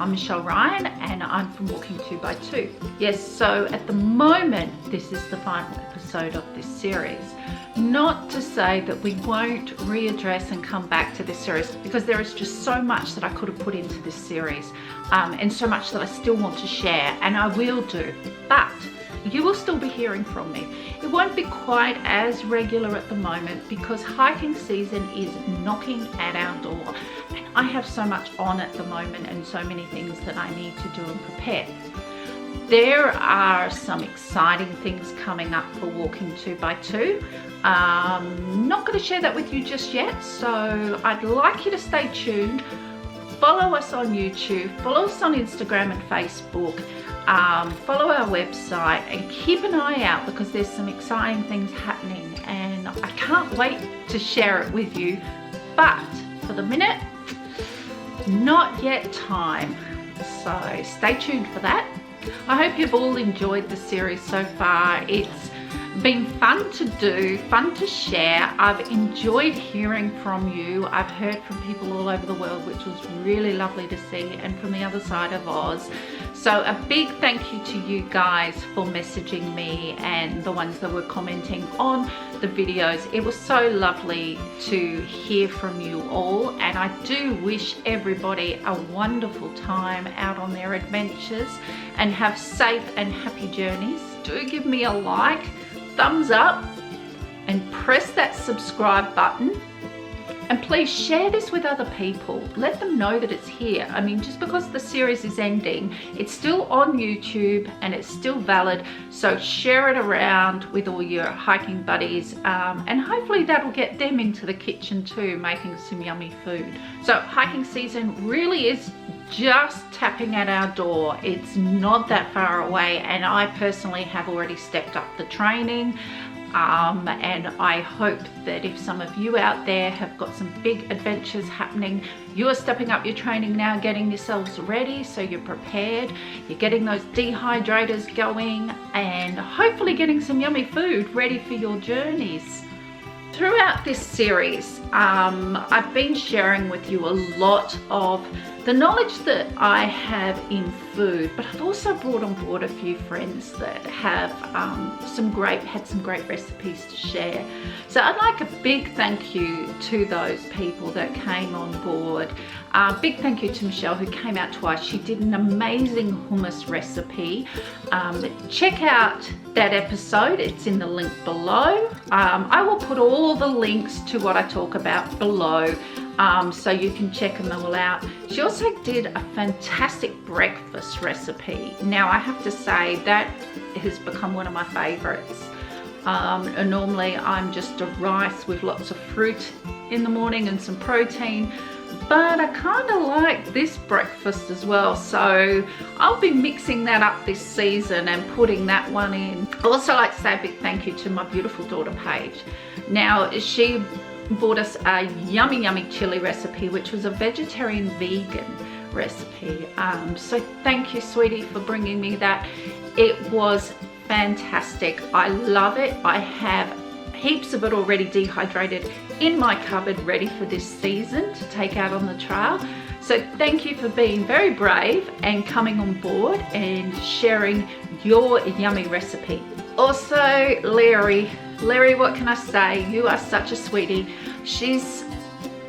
I'm Michelle Ryan and I'm from Walking2bytwo. Yes, so at the moment, this is the final episode of this series. Not to say that we won't readdress and come back to this series, because there is just so much that I could have put into this series and so much that I still want to share, and I will do, but you will still be hearing from me. It won't be quite as regular at the moment because hiking season is knocking at our door, and I have so much on at the moment and so many things that I need to do and prepare. There are some exciting things coming up for Walking2bytwo. Not going to share that with you just yet, so I'd like you to stay tuned. Follow us on YouTube, follow us on Instagram and Facebook. Follow our website and keep an eye out because there's some exciting things happening and I can't wait to share it with you. But for the minute, not yet time. So stay tuned for that. I hope you've all enjoyed the series so far. It's been fun to do, fun to share. I've enjoyed hearing from you. I've heard from people all over the world, which was really lovely to see, and from the other side of Oz. So a big thank you to you guys for messaging me and the ones that were commenting on the videos. It was so lovely to hear from you all, and I do wish everybody a wonderful time out on their adventures and have safe and happy journeys. Do give me a like, thumbs up, and press that subscribe button. And please share this with other people. Let them know that it's here. I mean, just because the series is ending, it's still on YouTube and it's still valid. So share it around with all your hiking buddies, and hopefully that'll get them into the kitchen too, making some yummy food. So hiking season really is just tapping at our door. It's not that far away, and I personally have already stepped up the training. And I hope that if some of you out there have got some big adventures happening, you are stepping up your training now, getting yourselves ready so you're prepared, you're getting those dehydrators going, and hopefully getting some yummy food ready for your journeys. Throughout this series, I've been sharing with you a lot of the knowledge that I have in food, but I've also brought on board a few friends that have had some great recipes to share. So I'd like a big thank you to those people that came on board. Big thank you to Michelle, who came out twice. She did an amazing hummus recipe. Check out that episode, it's in the link below. I will put all the links to what I talk about below, so you can check them all out. She also did a fantastic breakfast recipe. Now I have to say that has become one of my favorites. Normally I'm just a rice with lots of fruit in the morning and some protein, but I kind of like this breakfast as well, so I'll be mixing that up this season and putting that one in. I'd also like to say a big thank you to my beautiful daughter Paige. Now she bought us a yummy chili recipe, which was a vegetarian vegan recipe. So thank you, sweetie, for bringing me that. It was fantastic. I love it. I have heaps of it already dehydrated in my cupboard, ready for this season to take out on the trail. So thank you for being very brave and coming on board and sharing your yummy recipe. Also, Larry, what can I say? You are such a sweetie. She's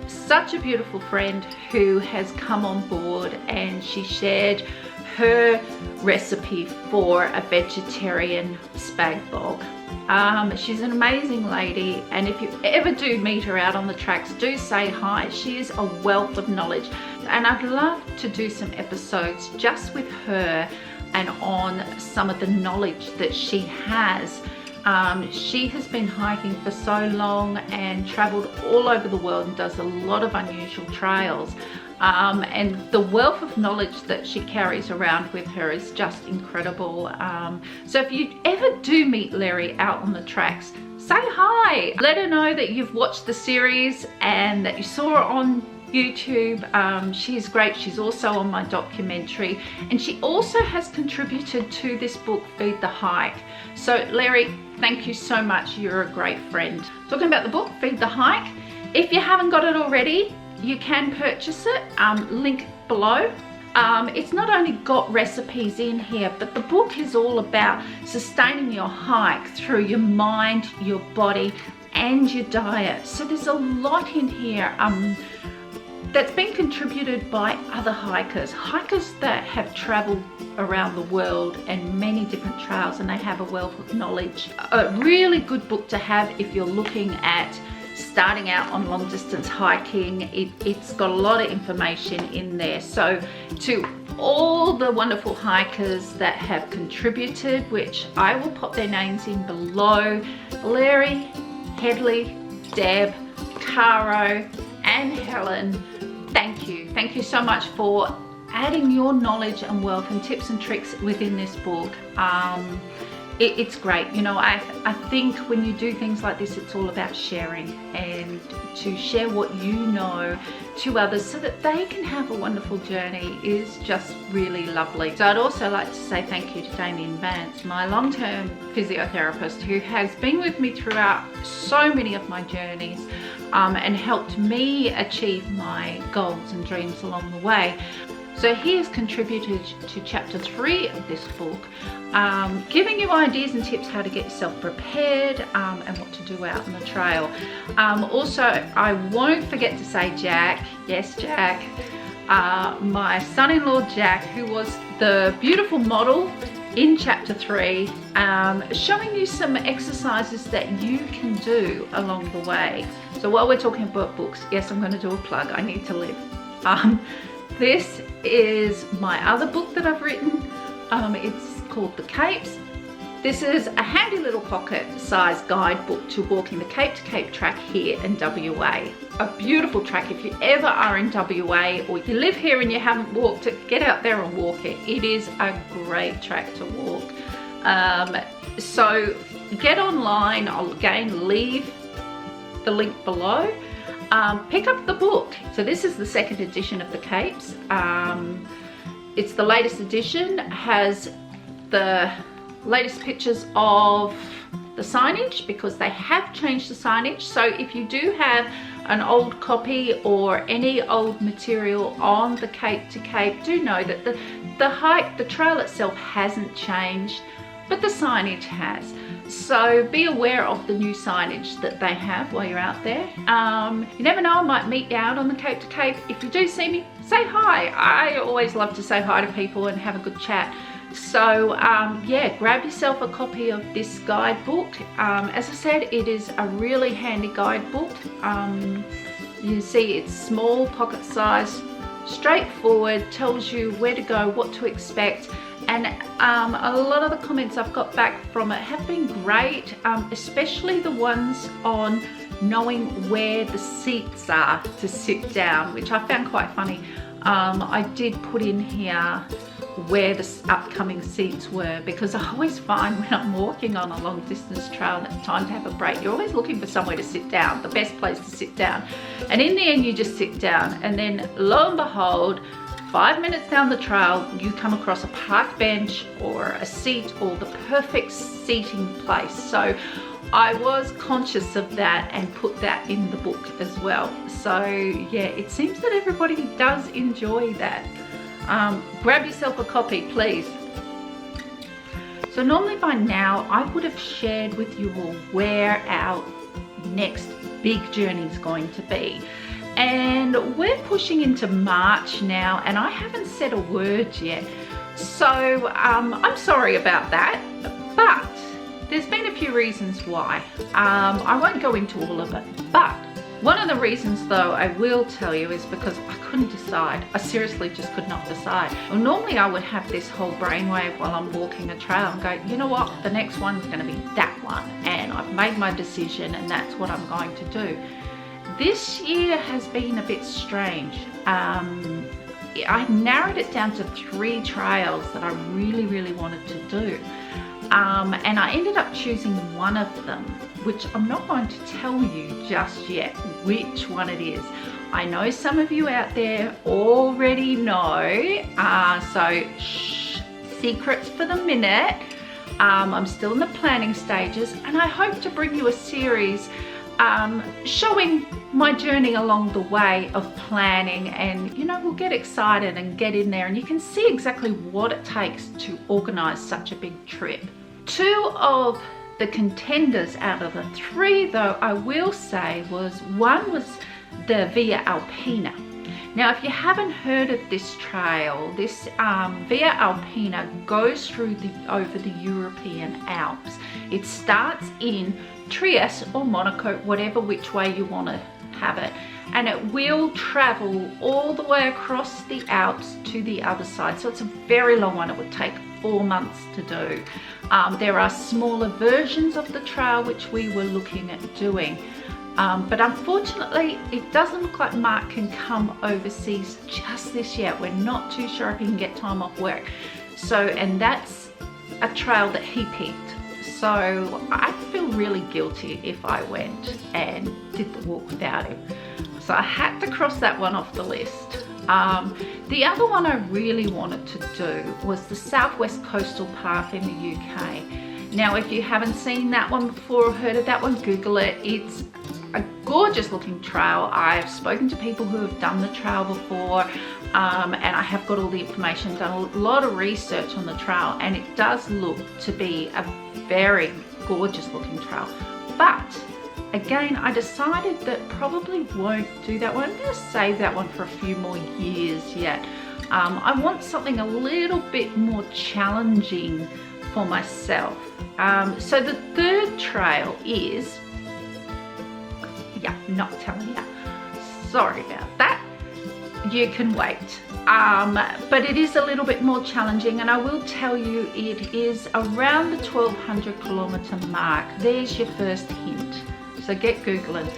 such a beautiful friend who has come on board, and she shared her recipe for a vegetarian spag bog. She's an amazing lady, and if you ever do meet her out on the tracks, do say hi. She is a wealth of knowledge, and I'd love to do some episodes just with her and on some of the knowledge that she has. She has been hiking for so long and traveled all over the world and does a lot of unusual trails. And the wealth of knowledge that she carries around with her is just incredible. So if you ever do meet Larry out on the tracks, say hi. Let her know that you've watched the series and that you saw her on YouTube. She's great. She's also on my documentary, and she also has contributed to this book, Feed the Hike. So Larry, thank you so much. You're a great friend. Talking about the book, Feed the Hike, if you haven't got it already, you can purchase it, link below. It's not only got recipes in here, but the book is all about sustaining your hike through your mind, your body, and your diet. So there's a lot in here that's been contributed by other hikers that have traveled around the world and many different trails, and they have a wealth of knowledge. A really good book to have if you're looking at starting out on long distance hiking. It's got a lot of information in there. So to all the wonderful hikers that have contributed, which I will pop their names in below: Larry, Headley, Deb, Caro, and Helen, thank you. Thank you so much for adding your knowledge and wealth and tips and tricks within this book. It's great. You know, I think when you do things like this, it's all about sharing, and to share what you know to others so that they can have a wonderful journey is just really lovely. So I'd also like to say thank you to Damien Vance, my long-term physiotherapist, who has been with me throughout so many of my journeys and helped me achieve my goals and dreams along the way. So he has contributed to chapter 3 of this book, giving you ideas and tips how to get yourself prepared and what to do out on the trail. Also, I won't forget to say Jack, yes Jack, my son-in-law Jack, who was the beautiful model in chapter 3, showing you some exercises that you can do along the way. So while we're talking about books, yes, I'm going to do a plug. I need to live. This is my other book that I've written. It's called The Capes. This is a handy little pocket-sized guidebook to walking the Cape to Cape track here in WA. A beautiful track. If you ever are in WA or you live here and you haven't walked it, get out there and walk it. It is a great track to walk. So get online. I'll again leave the link below. Pick up the book. So this is the second edition of the Capes. It's the latest edition, has the latest pictures of the signage because they have changed the signage. So if you do have an old copy or any old material on the Cape to Cape, do know that the hike, the trail itself hasn't changed, but the signage has. So be aware of the new signage that they have while you're out there. You never know, I might meet you out on the Cape to Cape. If you do see me, say hi. I always love to say hi to people and have a good chat. So yeah, grab yourself a copy of this guidebook. As I said, it is a really handy guidebook. You see it's small, pocket size, straightforward, tells you where to go, what to expect. And a lot of the comments I've got back from it have been great, especially the ones on knowing where the seats are to sit down, which I found quite funny. I did put in here where the upcoming seats were, because I always find when I'm walking on a long distance trail and it's time to have a break, you're always looking for somewhere to sit down, the best place to sit down. And in the end, you just sit down, and then lo and behold, 5 minutes down the trail, you come across a park bench or a seat or the perfect seating place. So I was conscious of that and put that in the book as well. So yeah, it seems that everybody does enjoy that. Grab yourself a copy, please. So normally by now, I would have shared with you all where our next big journey is going to be. And we're pushing into March now, and I haven't said a word yet. So I'm sorry about that, but there's been a few reasons why. I won't go into all of it, but one of the reasons though I will tell you is because I couldn't decide. I seriously just could not decide. Well, normally I would have this whole brainwave while I'm walking a trail and go, you know what, the next one's going to be that one, and I've made my decision and that's what I'm going to do. This year has been a bit strange. I narrowed it down to 3 trails that I really wanted to do. And I ended up choosing one of them, which I'm not going to tell you just yet which one it is. I know some of you out there already know, so shh, secrets for the minute. I'm still in the planning stages, and I hope to bring you a series showing my journey along the way of planning, and you know, we'll get excited and get in there and you can see exactly what it takes to organize such a big trip. 2 of the contenders out of the 3, though, I will say, one was the Via Alpina. Now, if you haven't heard of this trail, this Via Alpina goes through over the European Alps. It starts in Trieste or Monaco, whatever which way you want to have it, and it will travel all the way across the Alps to the other side. So it's a very long one. It would take 4 months to do. There are smaller versions of the trail which we were looking at doing. But unfortunately, it doesn't look like Mark can come overseas just this year. We're not too sure if he can get time off work. So, and that's a trail that he picked. So I feel really guilty if I went and did the walk without him. So I had to cross that one off the list. The other one I really wanted to do was the Southwest Coastal Path in the UK. Now, if you haven't seen that one before or heard of that one, Google it. It's a gorgeous looking trail. I've spoken to people who have done the trail before, and I have got all the information, done a lot of research on the trail, and it does look to be a very gorgeous looking trail. But again, I decided that probably won't do that one. I'm going to save that one for a few more years yet. I want something a little bit more challenging for myself. So the 3rd trail is, not telling you, sorry about that, you can wait, but it is a little bit more challenging, and I will tell you it is around the 1200 kilometer mark. There's your first hint, so get Googling.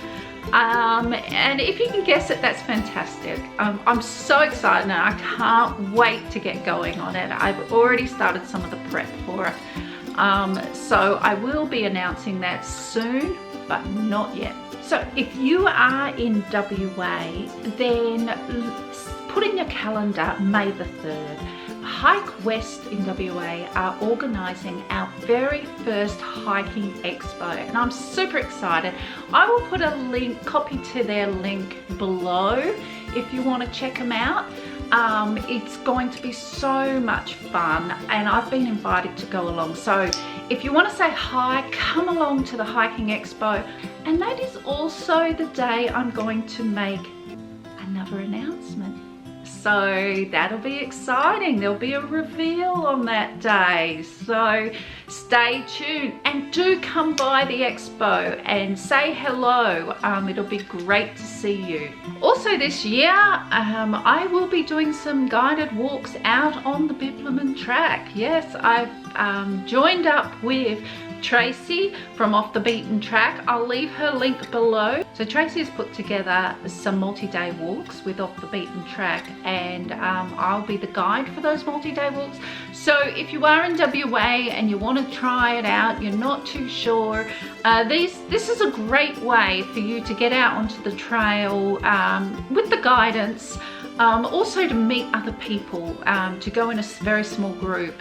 And if you can guess it, that's fantastic. I'm so excited and I can't wait to get going on it. I've already started some of the prep for it, so I will be announcing that soon, but not yet. So if you are in WA, then put in your calendar May the 3rd. Hike West in WA are organising our very first hiking expo, and I'm super excited. I will put a link, copy to their link below if you want to check them out. It's going to be so much fun, and I've been invited to go along. So if you want to say hi, come along to the hiking expo. And that is also the day I'm going to make another announcement. So that'll be exciting. There'll be a reveal on that day. So stay tuned and do come by the expo and say hello. It'll be great to see you. Also this year, I will be doing some guided walks out on the Bibliman track. Yes, I've joined up with Tracy from Off the Beaten Track. I'll leave her link below. So Tracy has put together some multi-day walks with Off the Beaten Track, and I'll be the guide for those multi-day walks. So if you are in WA and you want to try it out, you're not too sure, this is a great way for you to get out onto the trail with the guidance, also to meet other people, to go in a very small group.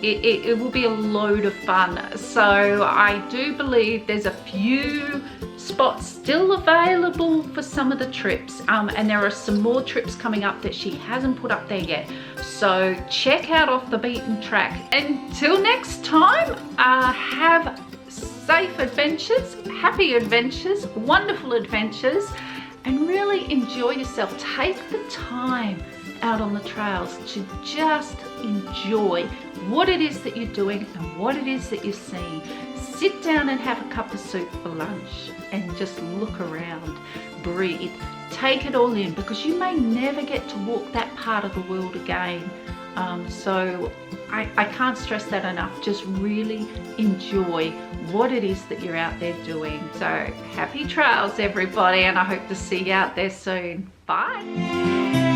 It will be a load of fun. So I do believe there's a few spots still available for some of the trips, and there are some more trips coming up that she hasn't put up there yet. So check out Off the Beaten Track. Until next time, have safe adventures, happy adventures, wonderful adventures, and really enjoy yourself. Take the time out on the trails to just enjoy what it is that you're doing and what it is that you're seeing. Sit down and have a cup of soup for lunch and just look around, breathe, take it all in, because you may never get to walk that part of the world again. So I can't stress that enough. Just really enjoy what it is that you're out there doing. So happy trails, everybody, and I hope to see you out there soon. Bye.